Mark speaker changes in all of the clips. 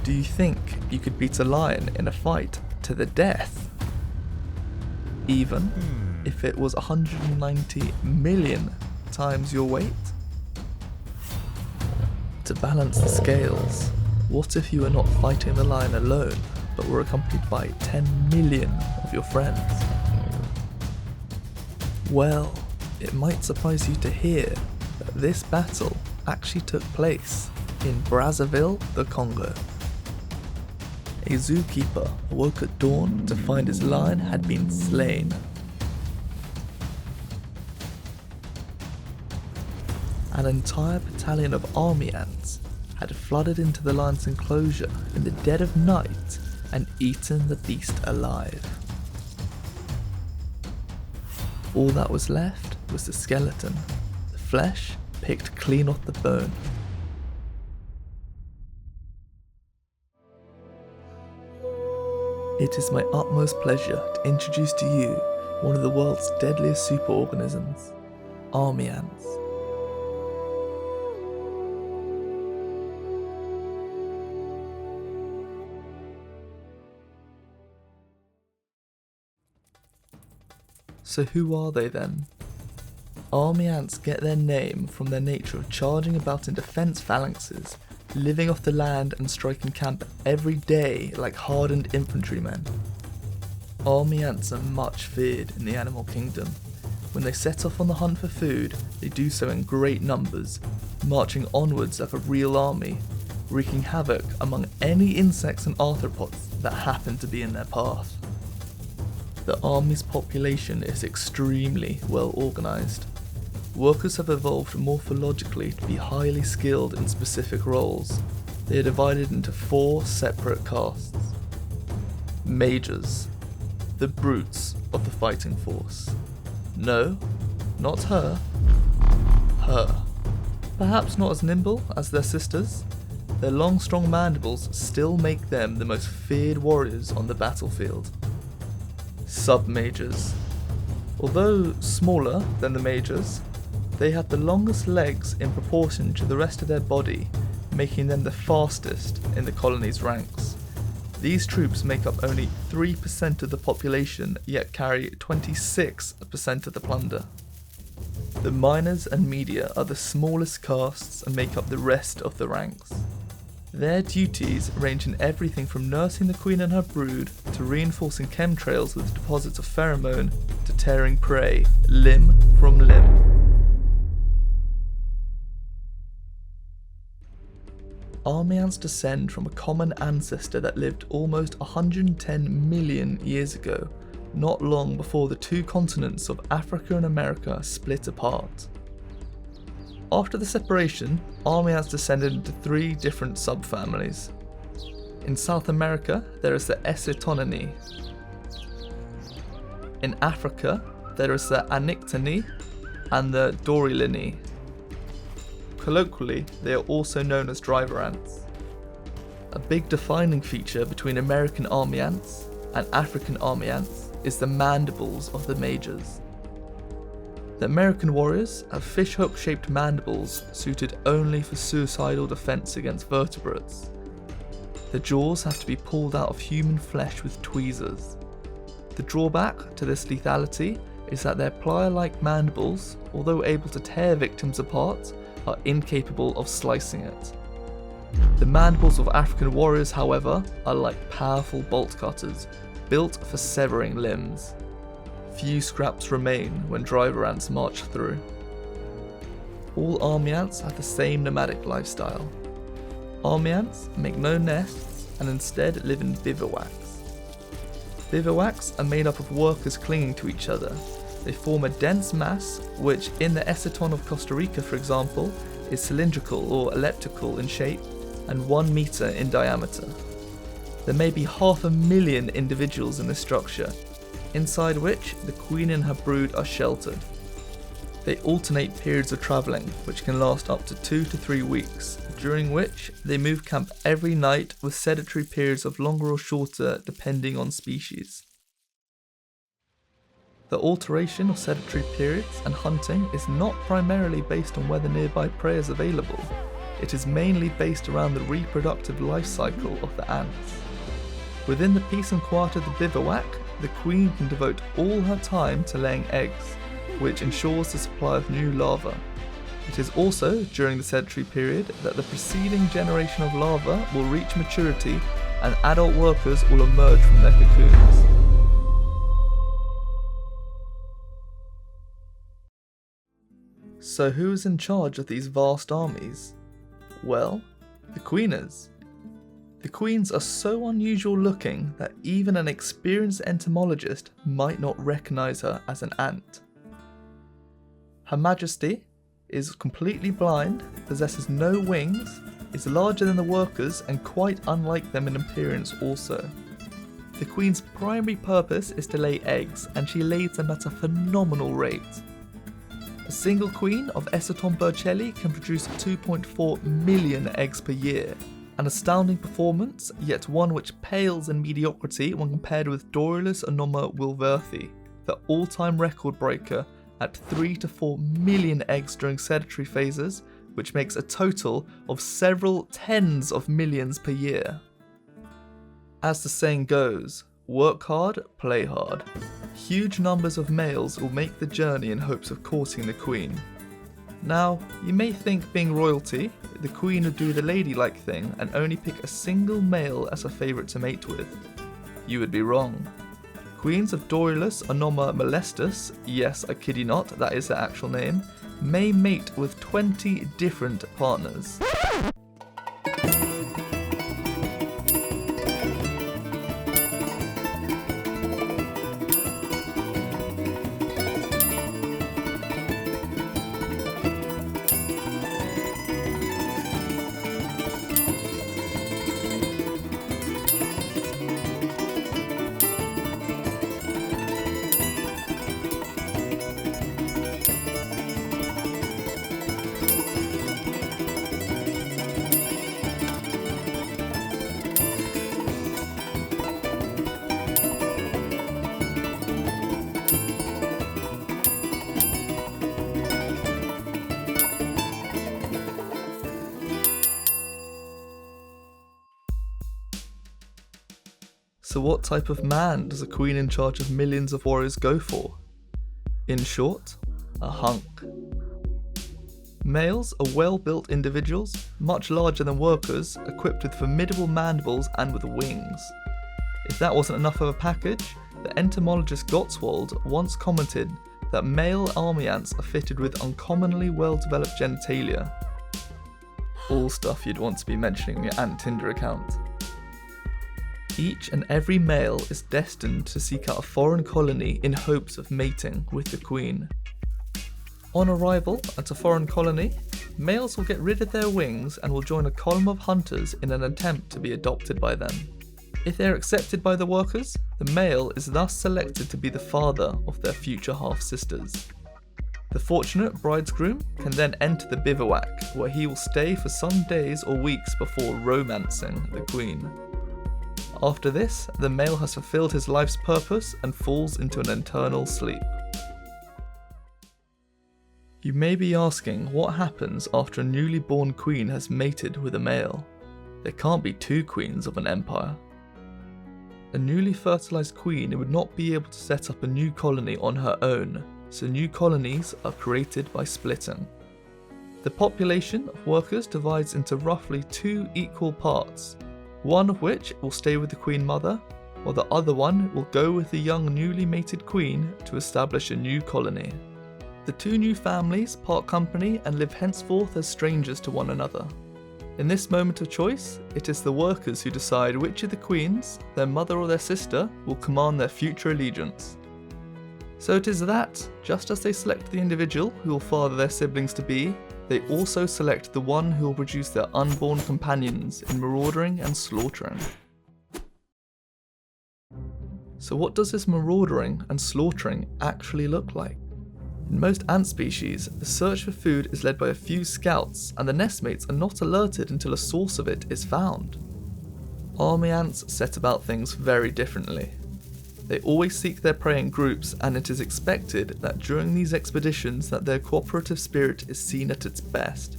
Speaker 1: Do you think you could beat a lion in a fight to the death? Even if it was 190 million times your weight? To balance the scales, what if you were not fighting the lion alone, but were accompanied by 10 million of your friends? Well, it might surprise you to hear that this battle actually took place in Brazzaville, the Congo. A zookeeper awoke at dawn to find his lion had been slain. An entire battalion of army ants had flooded into the lion's enclosure in the dead of night and eaten the beast alive. All that was left was the skeleton, the flesh picked clean off the bone. It is my utmost pleasure to introduce to you one of the world's deadliest superorganisms, army ants. So who are they then? Army ants get their name from their nature of charging about in defense phalanxes, living off the land and striking camp every day like hardened infantrymen. Army ants are much feared in the animal kingdom. When they set off on the hunt for food, they do so in great numbers, marching onwards like a real army, wreaking havoc among any insects and arthropods that happen to be in their path. The army's population is extremely well organised. Workers have evolved morphologically to be highly skilled in specific roles. They are divided into 4 separate castes. Majors, the brutes of the fighting force. No, not her. Her. Perhaps not as nimble as their sisters, their long strong mandibles still make them the most feared warriors on the battlefield. Sub-majors. Although smaller than the majors, they have the longest legs in proportion to the rest of their body, making them the fastest in the colony's ranks. These troops make up only 3% of the population, yet carry 26% of the plunder. The miners and media are the smallest castes and make up the rest of the ranks. Their duties range in everything from nursing the queen and her brood, to reinforcing chemtrails with deposits of pheromone, to tearing prey limb from limb. Army ants descend from a common ancestor that lived almost 110 million years ago, not long before the 2 continents of Africa and America split apart. After the separation, army ants descended into 3 different subfamilies. In South America, there is the Ecitoninae. In Africa, there is the Anictinae and the Dorylinae. Colloquially, they are also known as driver ants. A big defining feature between American army ants and African army ants is the mandibles of the majors. The American warriors have fishhook-shaped mandibles suited only for suicidal defense against vertebrates. The jaws have to be pulled out of human flesh with tweezers. The drawback to this lethality is that their plier-like mandibles, although able to tear victims apart, are incapable of slicing it. The mandibles of African warriors, however, are like powerful bolt cutters, built for severing limbs. Few scraps remain when driver ants march through. All army ants have the same nomadic lifestyle. Army ants make no nests and instead live in bivouacs. Bivouacs are made up of workers clinging to each other. They form a dense mass which, in the Eciton of Costa Rica for example, is cylindrical or elliptical in shape and 1 meter in diameter. There may be 500,000 individuals in this structure, inside which the queen and her brood are sheltered. They alternate periods of travelling, which can last up to 2 to 3 weeks, during which they move camp every night with sedentary periods of longer or shorter depending on species. The alteration of sedentary periods and hunting is not primarily based on whether nearby prey is available. it is mainly based around the reproductive life cycle of the ants. Within the peace and quiet of the bivouac, the queen can devote all her time to laying eggs, which ensures the supply of new larvae. It is also during the sedentary period that the preceding generation of larvae will reach maturity and adult workers will emerge from their cocoons. So who is in charge of these vast armies? Well, the queen is. The queens are so unusual looking that even an experienced entomologist might not recognise her as an ant. Her Majesty is completely blind, possesses no wings, is larger than the workers and quite unlike them in appearance also. The queen's primary purpose is to lay eggs, and she lays them at a phenomenal rate. A single queen of Essaton burchelli can produce 2.4 million eggs per year. An astounding performance, yet one which pales in mediocrity when compared with Dorylus Anoma wilworthi, the all-time record breaker at 3 to 4 million eggs during sedentary phases, which makes a total of several tens of millions per year. As the saying goes, work hard, play hard. Huge numbers of males will make the journey in hopes of courting the queen. Now, you may think being royalty, the queen would do the ladylike thing and only pick a single male as a favourite to mate with. You would be wrong. Queens of Dorylus Anoma molestus, yes, I kid you not, that is their actual name, may mate with 20 different partners. So what type of man does a queen in charge of millions of warriors go for? In short, a hunk. Males are well-built individuals, much larger than workers, equipped with formidable mandibles and with wings. If that wasn't enough of a package, the entomologist Gottwald once commented that male army ants are fitted with uncommonly well-developed genitalia. All stuff you'd want to be mentioning in your ant Tinder account. Each and every male is destined to seek out a foreign colony in hopes of mating with the queen. On arrival at a foreign colony, males will get rid of their wings and will join a column of hunters in an attempt to be adopted by them. If they are accepted by the workers, the male is thus selected to be the father of their future half-sisters. The fortunate bridegroom can then enter the bivouac, where he will stay for some days or weeks before romancing the queen. After this, the male has fulfilled his life's purpose and falls into an eternal sleep. You may be asking what happens after a newly born queen has mated with a male. There can't be two queens of an empire. A newly fertilized queen would not be able to set up a new colony on her own, so new colonies are created by splitting. The population of workers divides into roughly 2 equal parts, one of which will stay with the queen mother, while the other one will go with the young newly mated queen to establish a new colony. The 2 new families part company and live henceforth as strangers to one another. In this moment of choice, it is the workers who decide which of the queens, their mother or their sister, will command their future allegiance. So it is that, just as they select the individual who will father their siblings to be, they also select the one who will produce their unborn companions in marauding and slaughtering. So what does this marauding and slaughtering actually look like? In most ant species, the search for food is led by a few scouts, and the nestmates are not alerted until a source of it is found. Army ants set about things very differently. They always seek their prey in groups, and it is expected that during these expeditions that their cooperative spirit is seen at its best.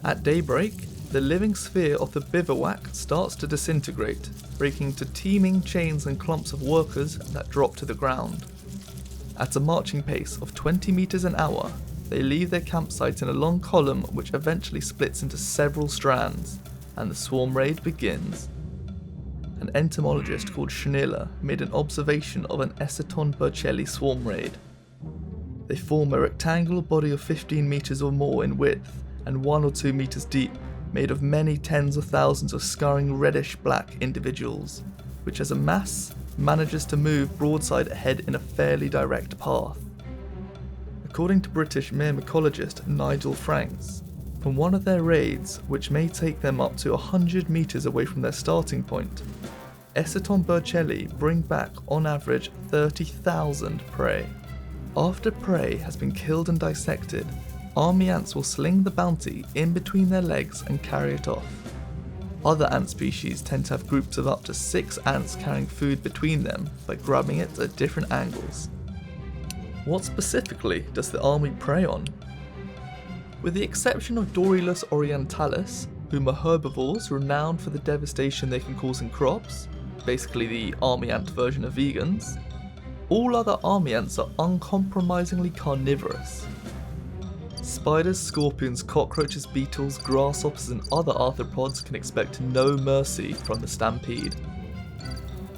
Speaker 1: At daybreak, the living sphere of the bivouac starts to disintegrate, breaking into teeming chains and clumps of workers that drop to the ground. At a marching pace of 20 meters an hour, they leave their campsite in a long column which eventually splits into several strands, and the swarm raid begins. An entomologist called Snyder made an observation of an Eceton burchelli swarm raid. They form a rectangular body of 15 meters or more in width and 1 or 2 meters deep, made of many tens of thousands of scurrying reddish-black individuals, which as a mass manages to move broadside ahead in a fairly direct path. According to British myrmecologist Nigel Franks, from one of their raids, which may take them up to 100 meters away from their starting point, Eceton burchelli bring back on average 30,000 prey. After prey has been killed and dissected, army ants will sling the bounty in between their legs and carry it off. Other ant species tend to have groups of up to 6 ants carrying food between them by grabbing it at different angles. What specifically does the army prey on? With the exception of Dorylus orientalis, whom are herbivores renowned for the devastation they can cause in crops, basically the army ant version of vegans, all other army ants are uncompromisingly carnivorous. Spiders, scorpions, cockroaches, beetles, grasshoppers and other arthropods can expect no mercy from the stampede.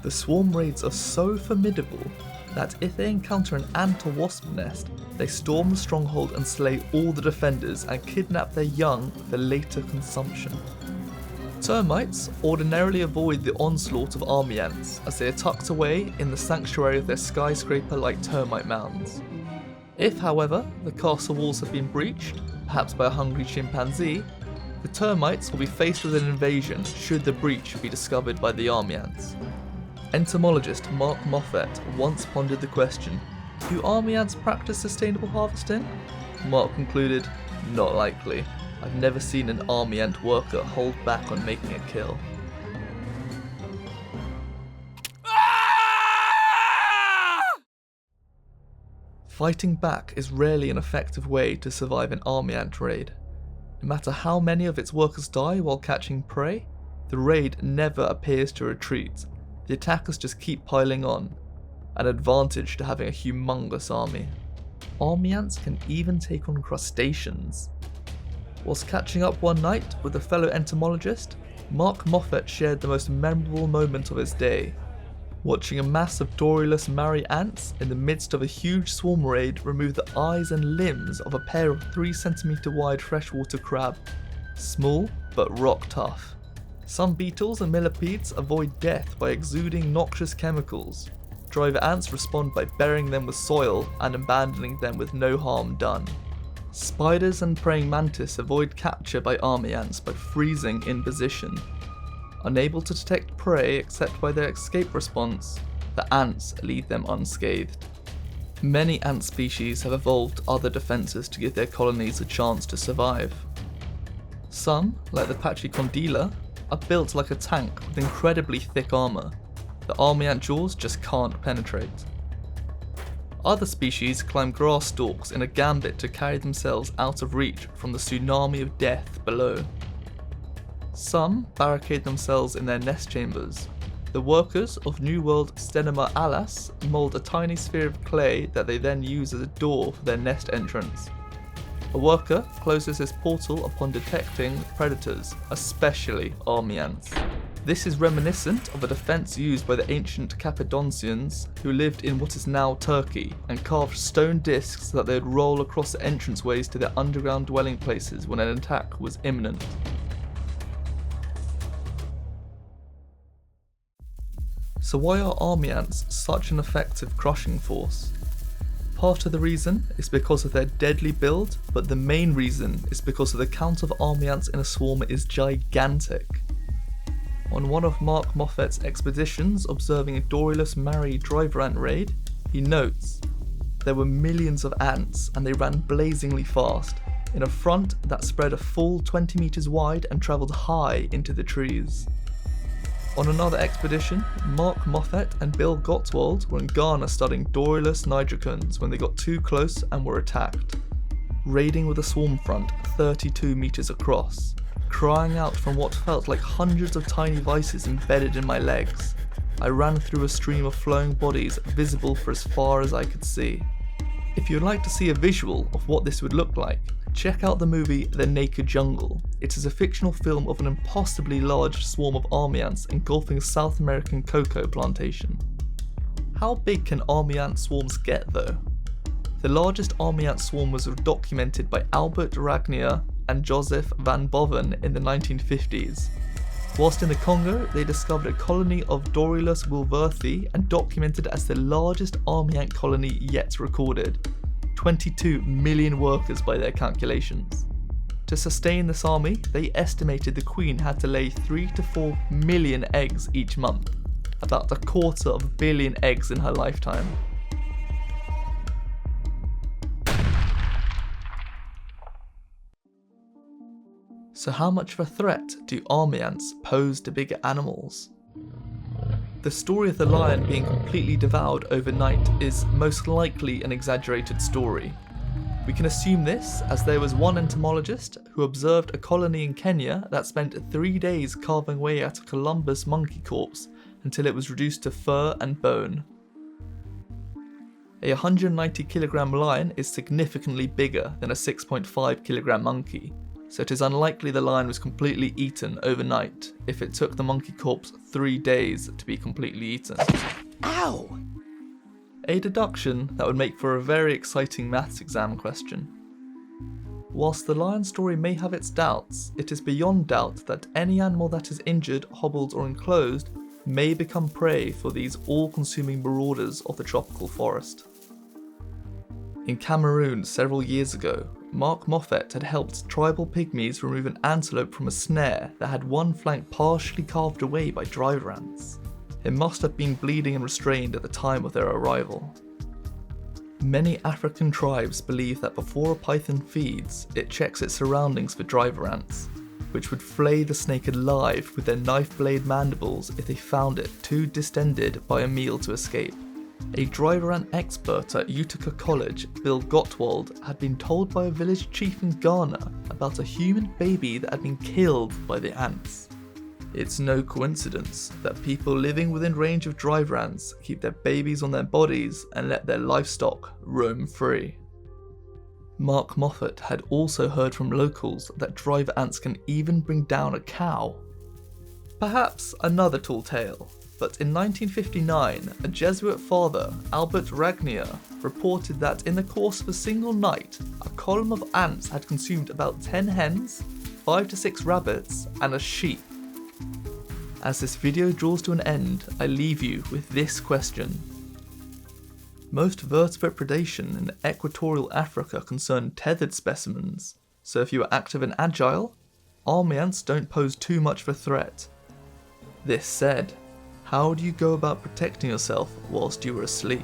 Speaker 1: The swarm raids are so formidable that if they encounter an ant or wasp nest, they storm the stronghold and slay all the defenders and kidnap their young for later consumption. Termites ordinarily avoid the onslaught of army ants as they are tucked away in the sanctuary of their skyscraper-like termite mounds. If, however, the castle walls have been breached, perhaps by a hungry chimpanzee, the termites will be faced with an invasion should the breach be discovered by the army ants. Entomologist Mark Moffat once pondered the question, do army ants practice sustainable harvesting? Mark concluded, not likely. I've never seen an army ant worker hold back on making a kill. Fighting back is rarely an effective way to survive an army ant raid. No matter how many of its workers die while catching prey, the raid never appears to retreat. The attackers just keep piling on, an advantage to having a humongous army. Army ants can even take on crustaceans. Whilst catching up one night with a fellow entomologist, Mark Moffat shared the most memorable moment of his day, watching a mass of Dorylus mari ants in the midst of a huge swarm raid remove the eyes and limbs of a pair of 3 cm wide freshwater crab, small but rock tough. Some beetles and millipedes avoid death by exuding noxious chemicals. Driver ants respond by burying them with soil and abandoning them with no harm done. Spiders and praying mantis avoid capture by army ants by freezing in position. Unable to detect prey except by their escape response, the ants leave them unscathed. Many ant species have evolved other defences to give their colonies a chance to survive. Some, like the Pachycondyla, are built like a tank with incredibly thick armour. The army ant jaws just can't penetrate. Other species climb grass stalks in a gambit to carry themselves out of reach from the tsunami of death below. Some barricade themselves in their nest chambers. The workers of New World Stenema alas mould a tiny sphere of clay that they then use as a door for their nest entrance. A worker closes his portal upon detecting predators, especially army ants. This is reminiscent of a defence used by the ancient Cappadocians who lived in what is now Turkey and carved stone discs that they would roll across the entranceways to their underground dwelling places when an attack was imminent. So why are army ants such an effective crushing force? Part of the reason is because of their deadly build, but the main reason is because of the count of army ants in a swarm is gigantic. On one of Mark Moffat's expeditions observing a Dorylus mari driver ant raid, he notes, there were millions of ants and they ran blazingly fast, in a front that spread a full 20 meters wide and travelled high into the trees. On another expedition, Mark Moffat and Bill Gottwald were in Ghana studying Dorylus nigricans when they got too close and were attacked. raiding with a swarm front 32 meters across, crying out from what felt like hundreds of tiny vices embedded in my legs. I ran through a stream of flowing bodies visible for as far as I could see. If you'd like to see a visual of what this would look like, check out the movie The Naked Jungle. It is a fictional film of an impossibly large swarm of army ants engulfing a South American cocoa plantation. How big can army ant swarms get though? The largest army ant swarm was documented by Albert Ragnier and Joseph van Boven in the 1950s. Whilst in the Congo, they discovered a colony of Dorylus wilworthi and documented as the largest army ant colony yet recorded. 22 million workers by their calculations. To sustain this army, they estimated the queen had to lay 3 to 4 million eggs each month, about 250 million eggs in her lifetime. So how much of a threat do army ants pose to bigger animals? The story of the lion being completely devoured overnight is most likely an exaggerated story. We can assume this as there was one entomologist who observed a colony in Kenya that spent 3 days carving away at a Columbus monkey corpse until it was reduced to fur and bone. A 190 kilogram lion is significantly bigger than a 6.5 kilogram monkey, so it is unlikely the lion was completely eaten overnight if it took the monkey corpse 3 days to be completely eaten. Ow! A deduction that would make for a very exciting maths exam question. Whilst the lion story may have its doubts, it is beyond doubt that any animal that is injured, hobbled or enclosed may become prey for these all-consuming marauders of the tropical forest. In Cameroon several years ago, Mark Moffat had helped tribal pygmies remove an antelope from a snare that had one flank partially carved away by driver ants. It must have been bleeding and restrained at the time of their arrival. Many African tribes believe that before a python feeds, it checks its surroundings for driver ants, which would flay the snake alive with their knife blade mandibles if they found it too distended by a meal to escape. A driver ant expert at Utica College, Bill Gottwald, had been told by a village chief in Ghana about a human baby that had been killed by the ants. It's no coincidence that people living within range of driver ants keep their babies on their bodies and let their livestock roam free. Mark Moffat had also heard from locals that driver ants can even bring down a cow. Perhaps another tall tale, but in 1959, a Jesuit father, Albert Ragnier, reported that in the course of a single night, a column of ants had consumed about 10 hens, 5 to 6 rabbits, and a sheep. As this video draws to an end, I leave you with this question. Most vertebrate predation in equatorial Africa concern tethered specimens, so if you are active and agile, army ants don't pose too much of a threat. This said, how do you go about protecting yourself whilst you are asleep?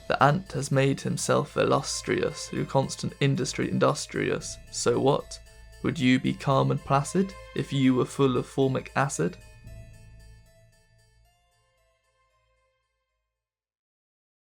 Speaker 1: The ant has made himself illustrious through constant industry industrious, so what? Would you be calm and placid if you were full of formic acid?